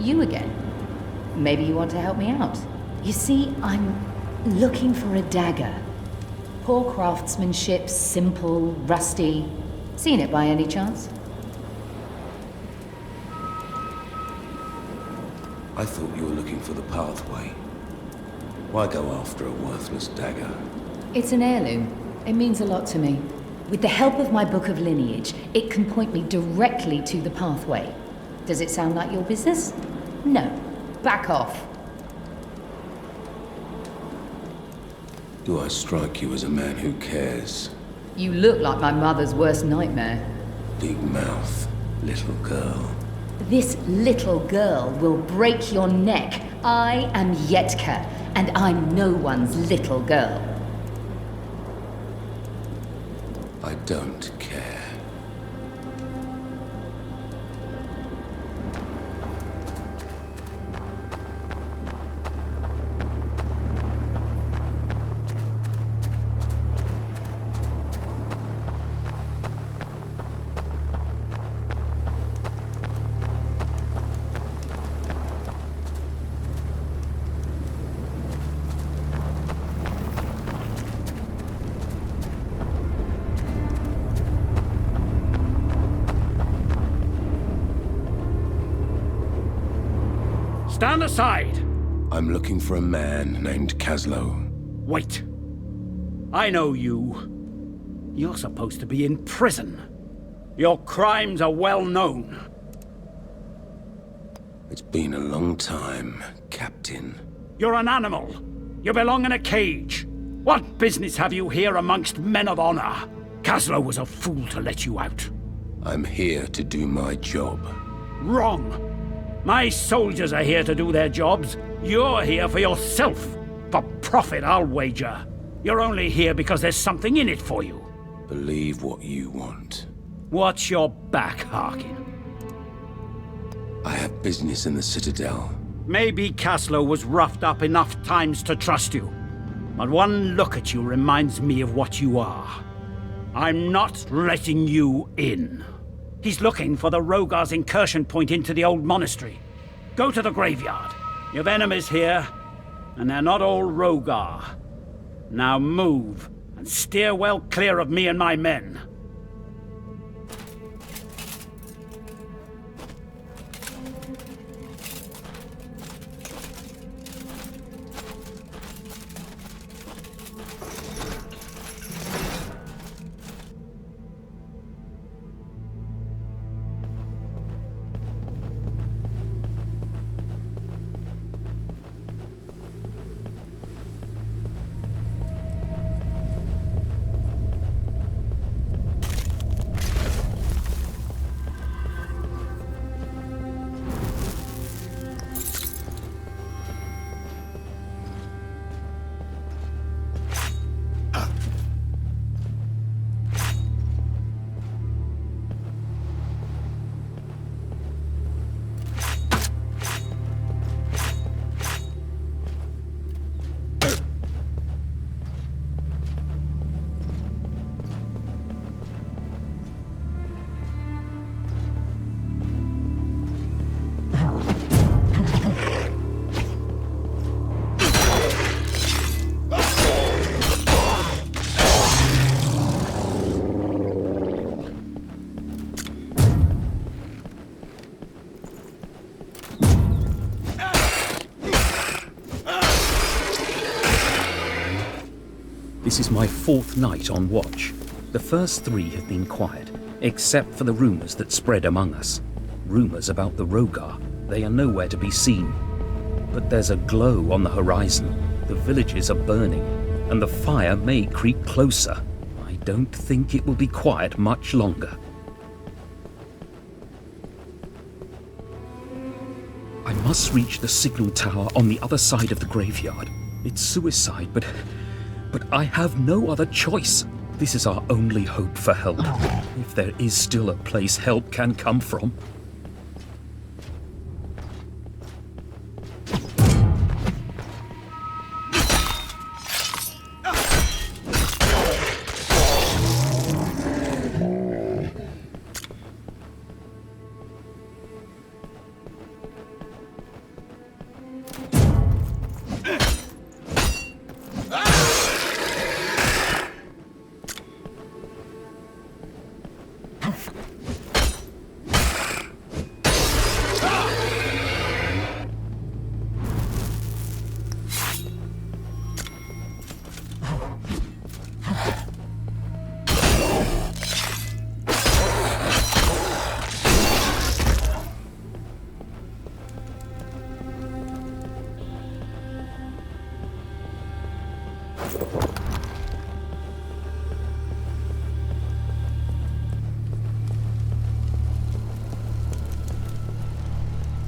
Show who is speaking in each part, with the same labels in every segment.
Speaker 1: You again? Maybe you want to help me out. You see, I'm looking for a dagger. Poor craftsmanship, simple, rusty. Seen it by any chance?
Speaker 2: I thought you were looking for the pathway. Why go after a worthless dagger?
Speaker 1: It's an heirloom. It means a lot to me. With the help of my book of lineage, it can point me directly to the pathway. Does it sound like your business? No. Back off.
Speaker 2: Do I strike you as a man who cares?
Speaker 1: You look like my mother's worst nightmare.
Speaker 2: Big mouth, little girl.
Speaker 1: This little girl will break your neck. I am Yetka, and I'm no one's little girl.
Speaker 2: I don't care.
Speaker 3: Stand aside!
Speaker 2: I'm looking for a man named Kaslo.
Speaker 3: Wait. I know you. You're supposed to be in prison. Your crimes are well known.
Speaker 2: It's been a long time, Captain.
Speaker 3: You're an animal. You belong in a cage. What business have you here amongst men of honor? Kaslo was a fool to let you out.
Speaker 2: I'm here to do my job.
Speaker 3: Wrong. My soldiers are here to do their jobs. You're here for yourself. For profit, I'll wager. You're only here because there's something in it for you.
Speaker 2: Believe what you want.
Speaker 3: Watch your back, Harkin.
Speaker 2: I have business in the Citadel.
Speaker 3: Maybe Kaslo was roughed up enough times to trust you. But one look at you reminds me of what you are. I'm not letting you in. He's looking for the Rogar's incursion point into the old monastery. Go to the graveyard. You've enemies here, and they're not all Rogar. Now move, and steer well clear of me and my men.
Speaker 4: This is my fourth night on watch. The first three have been quiet, except for the rumors that spread among us. Rumors about the Rogar. They are nowhere to be seen. But there's a glow on the horizon. The villages are burning, and the fire may creep closer. I don't think it will be quiet much longer. I must reach the signal tower on the other side of the graveyard. It's suicide, but I have no other choice. This is our only hope for help. If there is still a place help can come from.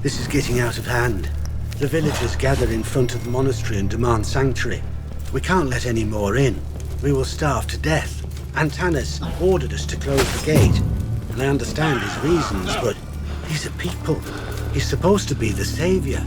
Speaker 5: This is getting out of hand. The villagers gather in front of the monastery and demand sanctuary. We can't let any more in. We will starve to death. Antanas ordered us to close the gate, and I understand his reasons, but these are people. He's supposed to be the savior.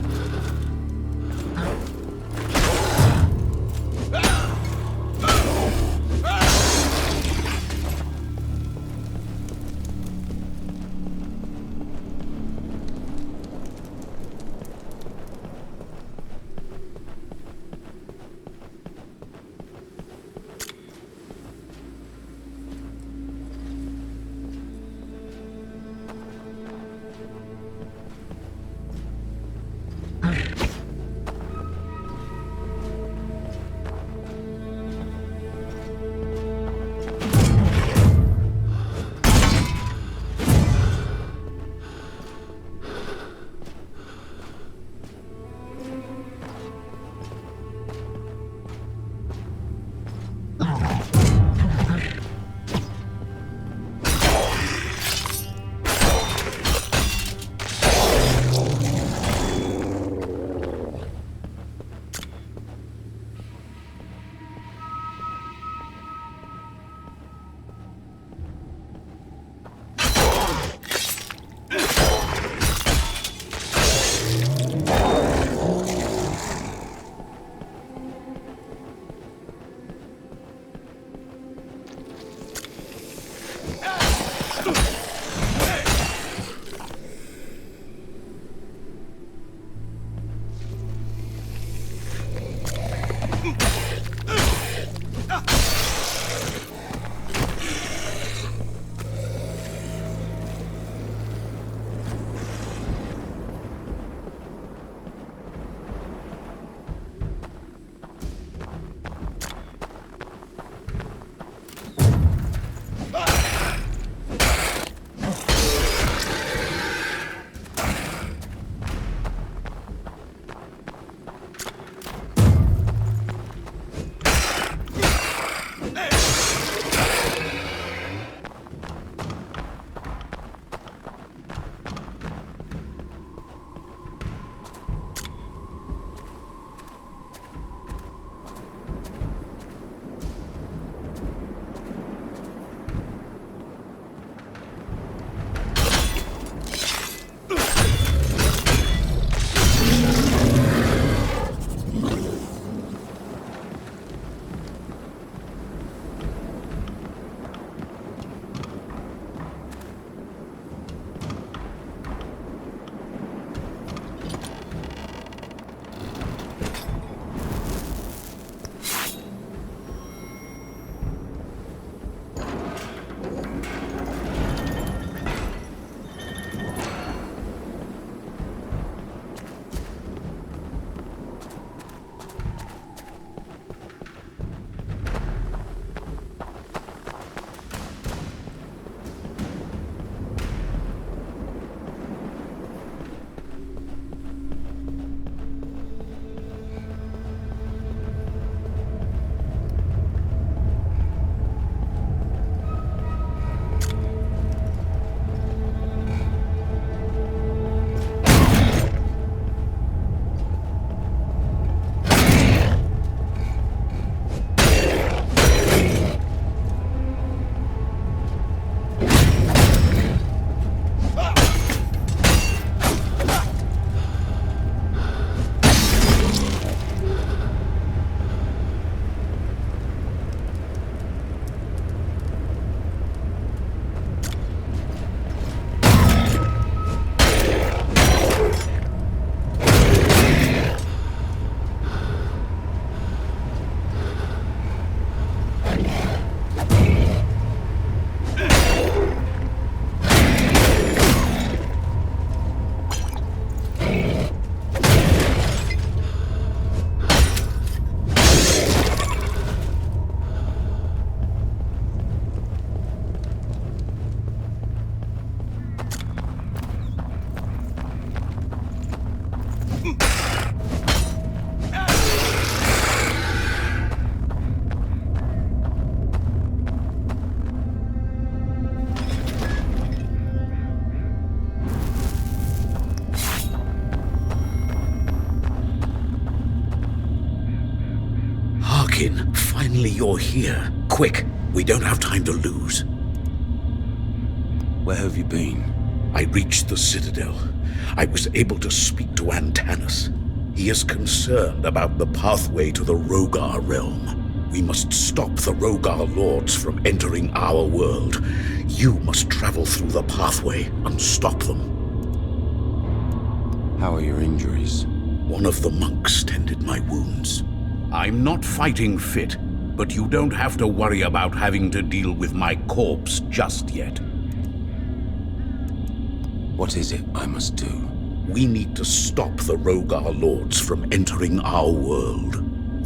Speaker 6: Harkin, finally you're here. Quick, we don't have time to lose.
Speaker 2: Where have you been?
Speaker 6: I reached the Citadel. I was able to speak to Antanas. He is concerned about the pathway to the Rogar realm. We must stop the Rogar lords from entering our world. You must travel through the pathway and stop them.
Speaker 2: How are your injuries?
Speaker 6: One of the monks tended my wounds. I'm not fighting fit, but you don't have to worry about having to deal with my corpse just yet.
Speaker 2: What is it I must do?
Speaker 6: We need to stop the Rogar lords from entering our world.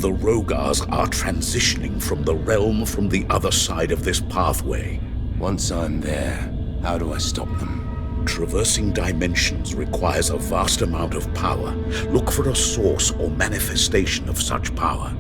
Speaker 6: The Rogars are transitioning from the realm from the other side of this pathway.
Speaker 2: Once I'm there, how do I stop them?
Speaker 6: Traversing dimensions requires a vast amount of power. Look for a source or manifestation of such power.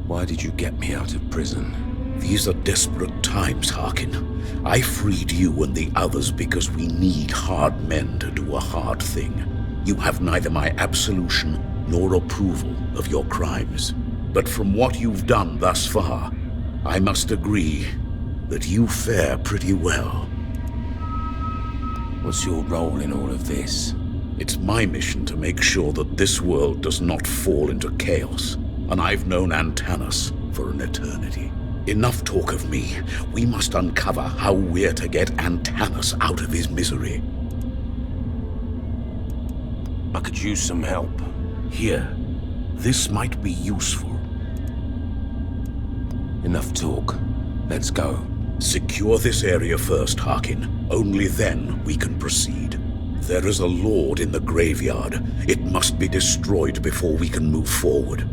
Speaker 2: Why did you get me out of prison?
Speaker 6: These are desperate times, Harkin. I freed you and the others because we need hard men to do a hard thing. You have neither my absolution nor approval of your crimes. But from what you've done thus far, I must agree that you fare pretty well.
Speaker 2: What's your role in all of this?
Speaker 6: It's my mission to make sure that this world does not fall into chaos, and I've known Antanas for an eternity. Enough talk of me. We must uncover how we're to get Antanas out of his misery.
Speaker 2: I could use some help.
Speaker 6: Here, this might be useful.
Speaker 2: Enough talk. Let's go.
Speaker 6: Secure this area first, Harkin. Only then we can proceed. There is a lord in the graveyard. It must be destroyed before we can move forward.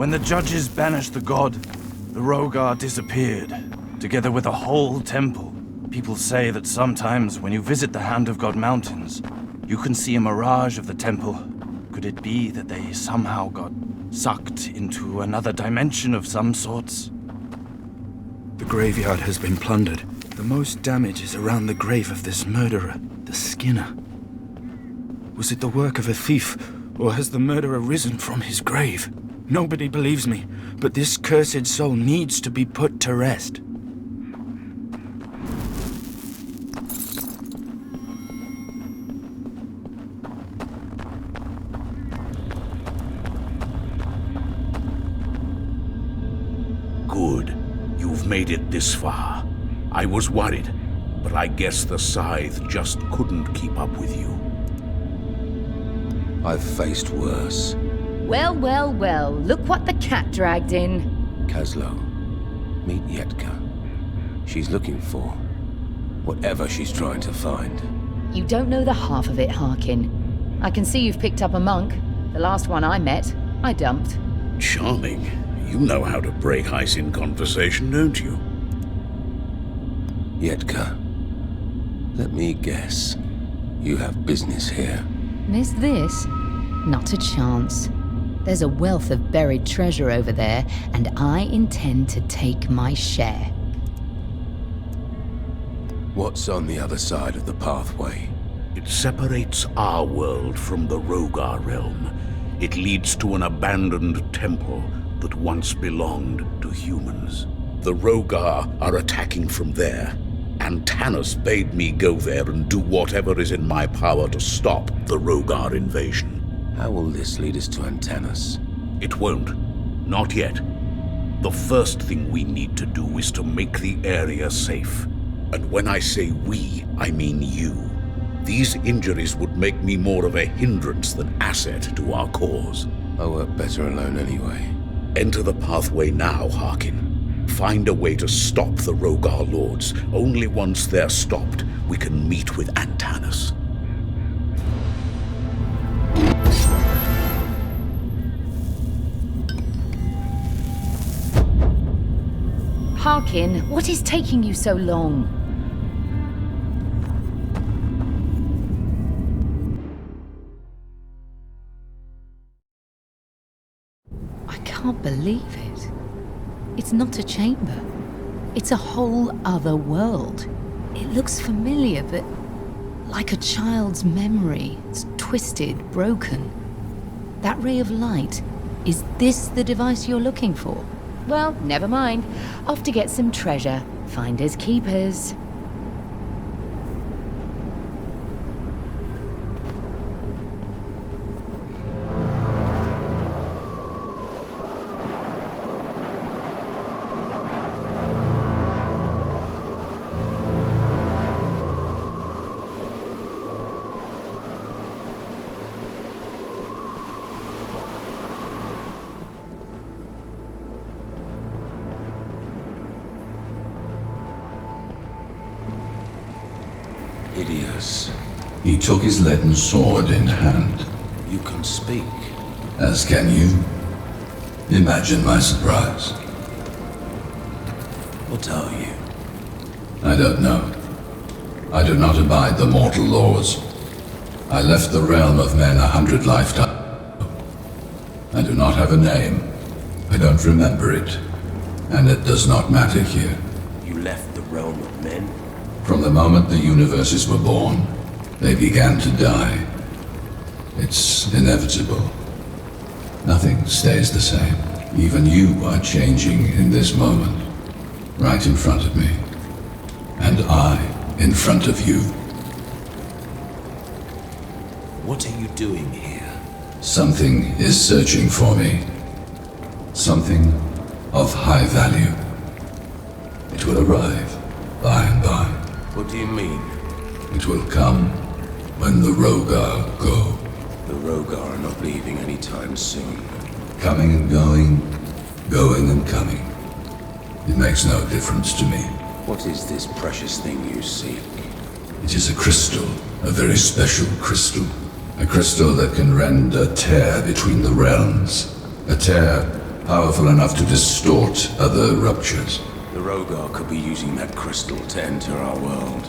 Speaker 7: When the judges banished the god, the Rogar disappeared, together with a whole temple. People say that sometimes when you visit the Hand of God Mountains, you can see a mirage of the temple. Could it be that they somehow got sucked into another dimension of some sorts?
Speaker 8: The graveyard has been plundered. The most damage is around the grave of this murderer, the Skinner. Was it the work of a thief, or has the murderer risen from his grave? Nobody believes me, but this cursed soul needs to be put to rest.
Speaker 6: Good. You've made it this far. I was worried, but I guess the Scythe just couldn't keep up with you.
Speaker 2: I've faced worse.
Speaker 1: Well, well, well, look what the cat dragged in.
Speaker 2: Kaslo, meet Yetka. She's looking for whatever she's trying to find.
Speaker 1: You don't know the half of it, Harkin. I can see you've picked up a monk. The last one I met, I dumped.
Speaker 6: Charming. You know how to break ice in conversation, don't you?
Speaker 2: Yetka, let me guess. You have business here.
Speaker 1: Miss this? Not a chance. There's a wealth of buried treasure over there, and I intend to take my share.
Speaker 2: What's on the other side of the pathway?
Speaker 6: It separates our world from the Rogar realm. It leads to an abandoned temple that once belonged to humans. The Rogar are attacking from there, and Tanis bade me go there and do whatever is in my power to stop the Rogar invasion.
Speaker 2: How will this lead us to Antanas?
Speaker 6: It won't. Not yet. The first thing we need to do is to make the area safe. And when I say we, I mean you. These injuries would make me more of a hindrance than asset to our cause.
Speaker 2: I work better alone anyway.
Speaker 6: Enter the pathway now, Harkin. Find a way to stop the Rogar Lords. Only once they're stopped, we can meet with Antanas.
Speaker 1: Harkin, what is taking you so long? I can't believe it. It's not a chamber. It's a whole other world. It looks familiar, but like a child's memory. It's twisted, broken. That ray of light, is this the device you're looking for? Well, never mind. Off to get some treasure. Finders keepers.
Speaker 2: Hideous.
Speaker 9: He took his leaden sword in hand.
Speaker 2: You can speak.
Speaker 9: As can you. Imagine my surprise.
Speaker 2: What are you?
Speaker 9: I don't know. I do not abide the mortal laws. I left the realm of men 100 lifetimes. I do not have a name. I don't remember it. And it does not matter here.
Speaker 2: You left the realm of men?
Speaker 9: From the moment the universes were born, they began to die. It's inevitable. Nothing stays the same. Even you are changing in this moment, right in front of me. And I in front of you.
Speaker 2: What are you doing here?
Speaker 9: Something is searching for me. Something of high value. It will arrive by and by.
Speaker 2: What do you mean?
Speaker 9: It will come when the Rogar go.
Speaker 2: The Rogar are not leaving anytime soon.
Speaker 9: Coming and going, going and coming. It makes no difference to me.
Speaker 2: What is this precious thing you seek?
Speaker 9: It is a crystal, a very special crystal. A crystal that can rend a tear between the realms. A tear powerful enough to distort other ruptures.
Speaker 2: The Rogar could be using that crystal to enter our world.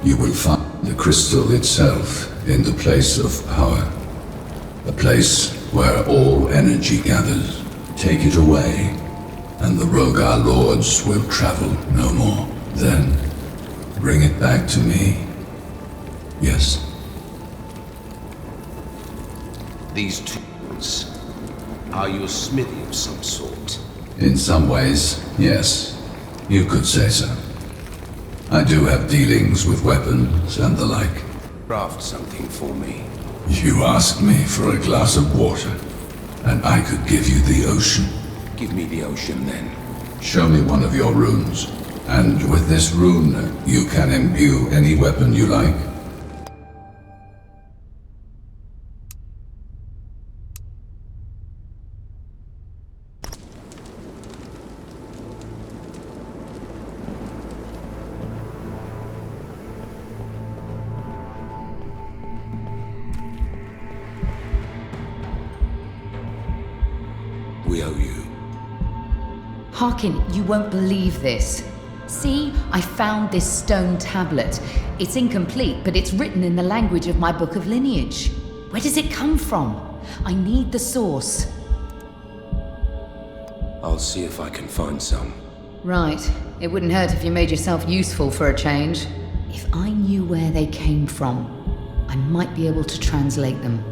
Speaker 9: You will find the crystal itself in the place of power. A place where all energy gathers. Take it away, and the Rogar lords will travel no more. Then, bring it back to me. Yes.
Speaker 2: These tools, are you a smithy of some sort?
Speaker 9: In some ways, yes. You could say so. I do have dealings with weapons and the like.
Speaker 2: Craft something for me.
Speaker 9: You asked me for a glass of water, and I could give you the ocean.
Speaker 2: Give me the ocean then.
Speaker 9: Show me one of your runes, and with this rune, you can imbue any weapon you like.
Speaker 2: We owe you.
Speaker 1: Harkin, you won't believe this. See, I found this stone tablet. It's incomplete, but it's written in the language of my book of lineage. Where does it come from? I need the source.
Speaker 2: I'll see if I can find some.
Speaker 1: Right. It wouldn't hurt if you made yourself useful for a change. If I knew where they came from, I might be able to translate them.